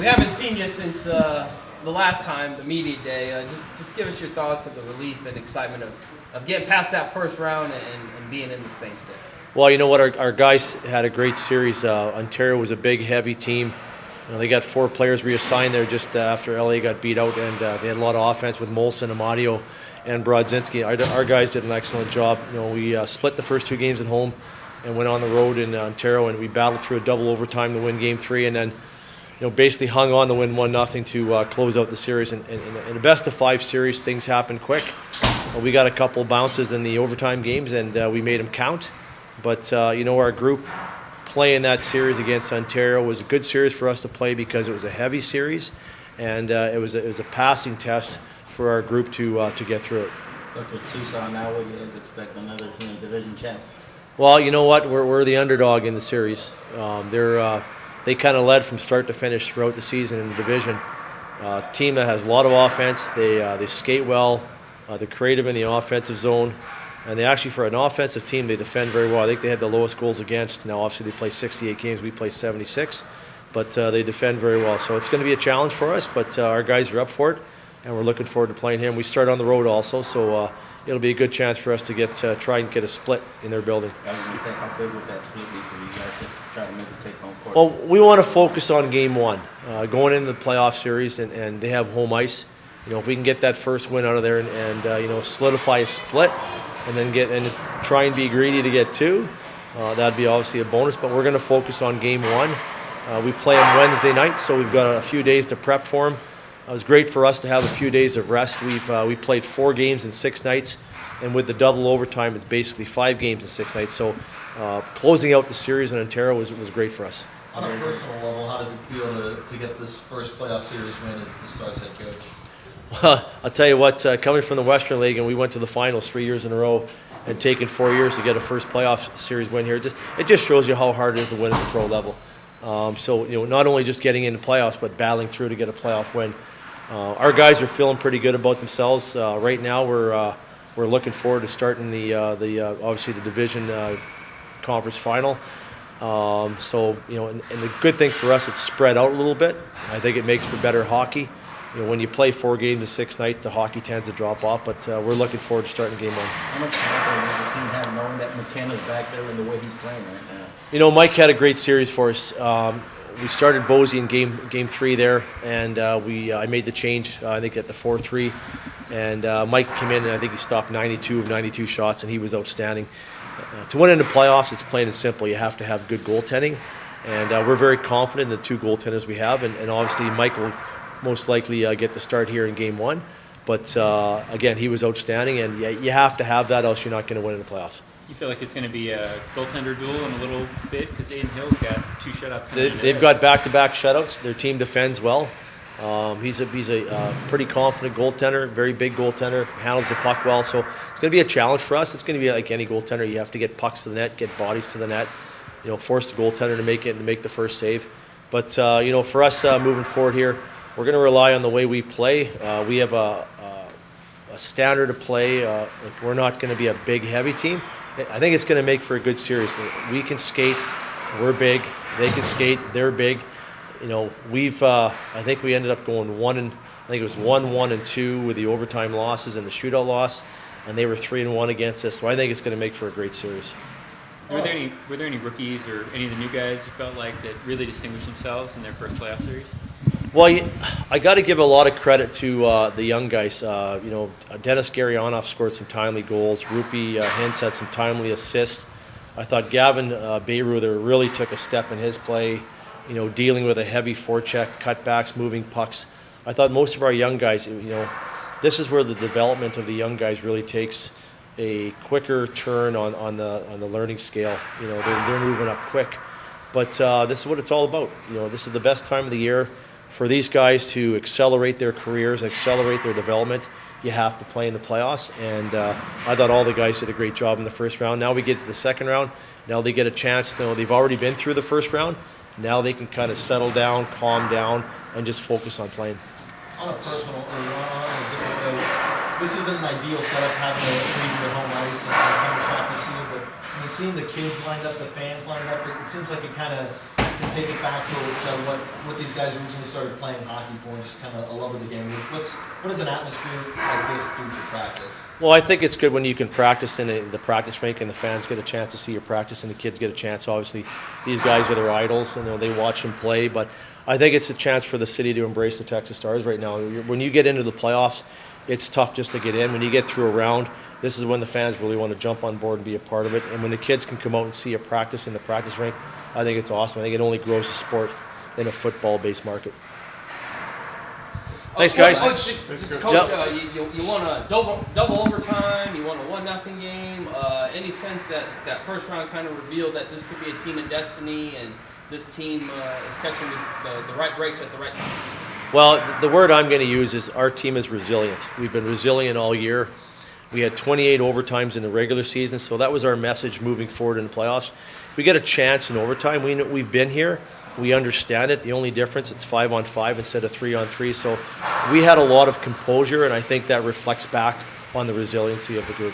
We haven't seen you since the last time, the media day. Just give us your thoughts of the relief and excitement of getting past that first round and being in this thing still. Well, you know what? Our guys had a great series. Ontario was a big, heavy team. They got 4 players reassigned there just after LA got beat out, and they had a lot of offense with Molson, Amadio, and Brodzinski. Our guys did an excellent job. We split the first 2 games at home and went on the road in Ontario, and we battled through a double overtime to win Game 3, and then basically hung on to win 1-0 to close out the series. And in the best of 5 series, things happen quick. We got a couple bounces in the overtime games, and we made them count. But our group playing that series against Ontario was a good series for us to play because it was a heavy series, and it was a passing test for our group to get through it. Coach, with Tucson now, what do you guys expect another division champs? Well, you know what? We're the underdog in the series. They kind of led from start to finish throughout the season in the division. Team that has a lot of offense. They skate well. They're creative in the offensive zone. And they actually, for an offensive team, they defend very well. I think they had the lowest goals against. Now, obviously, they play 68 games. We play 76. But they defend very well. So it's going to be a challenge for us, but our guys are up for it, and we're looking forward to playing him. We start on the road also, so it'll be a good chance for us to try and get a split in their building. I was going to say, how big would that split be for you guys just to try to make a take-home court? Well, we want to focus on Game 1, going into the playoff series, and they have home ice. If we can get that first win out of there and solidify a split, and then try and be greedy to get 2, that'd be obviously a bonus. But we're going to focus on Game 1. We play them Wednesday night, so we've got a few days to prep for them. It was great for us to have a few days of rest. We played 4 games in 6 nights, and with the double overtime, it's basically 5 games in 6 nights. So closing out the series in Ontario was great for us. On a personal level, how does it feel to get this first playoff series win as the Stars head coach? Well, I'll tell you what, coming from the Western League, and we went to the finals 3 years in a row, and taking 4 years to get a first playoff series win here, it just shows you how hard it is to win at the pro level. So not only just getting into playoffs, but battling through to get a playoff win. Our guys are feeling pretty good about themselves. Right now, we're looking forward to starting the obviously the division conference final. So and the good thing for us, it's spread out a little bit. I think it makes for better hockey. When you play 4 games in 6 nights, the hockey tends to drop off. But we're looking forward to starting Game 1. How much confidence does the team have knowing that McKenna's back there and the way he's playing right now? Mike had a great series for us. We started Bozy in game 3 there, and I made the change, I think, at the 4-3. And Mike came in, and I think he stopped 92 of 92 shots, and he was outstanding. To win in the playoffs, it's plain and simple. You have to have good goaltending. And we're very confident in the 2 goaltenders we have. And obviously, Mike will most likely get the start here in Game 1. But, again, he was outstanding, and you have to have that, else you're not going to win in the playoffs. You feel like it's going to be a goaltender duel in a little bit because Aiden Hill's got 2 shutouts coming in. They've got back-to-back shutouts. Their team defends well. He's a pretty confident goaltender, very big goaltender, handles the puck well. So it's going to be a challenge for us. It's going to be like any goaltender. You have to get pucks to the net, get bodies to the net, force the goaltender to make it and to make the first save. But, for us moving forward here, we're going to rely on the way we play. We have a standard of play. We're not going to be a big, heavy team. I think it's going to make for a good series. We can skate, we're big. They can skate, they're big. I think we ended up going 1-1-2 with the overtime losses and the shootout loss, and they were 3-1 against us. So I think it's going to make for a great series. Were there any rookies or any of the new guys you felt like that really distinguished themselves in their first playoff series? Well, I got to give a lot of credit to the young guys. Dennis Garionov scored some timely goals. Rupi Hintz had some timely assists. I thought Gavin Bayreuther really took a step in his play, dealing with a heavy forecheck, cutbacks, moving pucks. I thought most of our young guys, this is where the development of the young guys really takes a quicker turn on the learning scale. They're moving up quick. But this is what it's all about. This is the best time of the year for these guys to accelerate their careers, accelerate their development. You have to play in the playoffs, and I thought all the guys did a great job in the first round. Now we get to the second round. Now they get a chance. They've already been through the first round. Now they can kind of settle down, calm down, and just focus on playing. On a personal, or on a different note, this isn't an ideal setup having to leave your home ice and come to practice soon, but seeing the kids lined up, the fans lined up, it seems like it kind of can take it back to what these guys originally started playing hockey for, and just kind of a love of the game. What does an atmosphere like this do for practice? Well, I think it's good when you can practice in the practice rink and the fans get a chance to see your practice and the kids get a chance. Obviously, these guys are their idols and they watch them play. But I think it's a chance for the city to embrace the Texas Stars right now. When you get into the playoffs, it's tough just to get in. When you get through a round, this is when the fans really want to jump on board and be a part of it. And when the kids can come out and see a practice in the practice rink, I think it's awesome. I think it only grows the sport in a football-based market. Thanks, guys. Coach, you want a double overtime? You want a 1-0 game? Any sense that first round kind of revealed that this could be a team in destiny, and this team is catching the right breaks at the right time? Well, the word I'm going to use is our team is resilient. We've been resilient all year. We had 28 overtimes in the regular season, so that was our message moving forward in the playoffs. If we get a chance in overtime, we've been here. We understand it. The only difference, it's 5-on-5 instead of 3-on-3. So we had a lot of composure, and I think that reflects back on the resiliency of the group.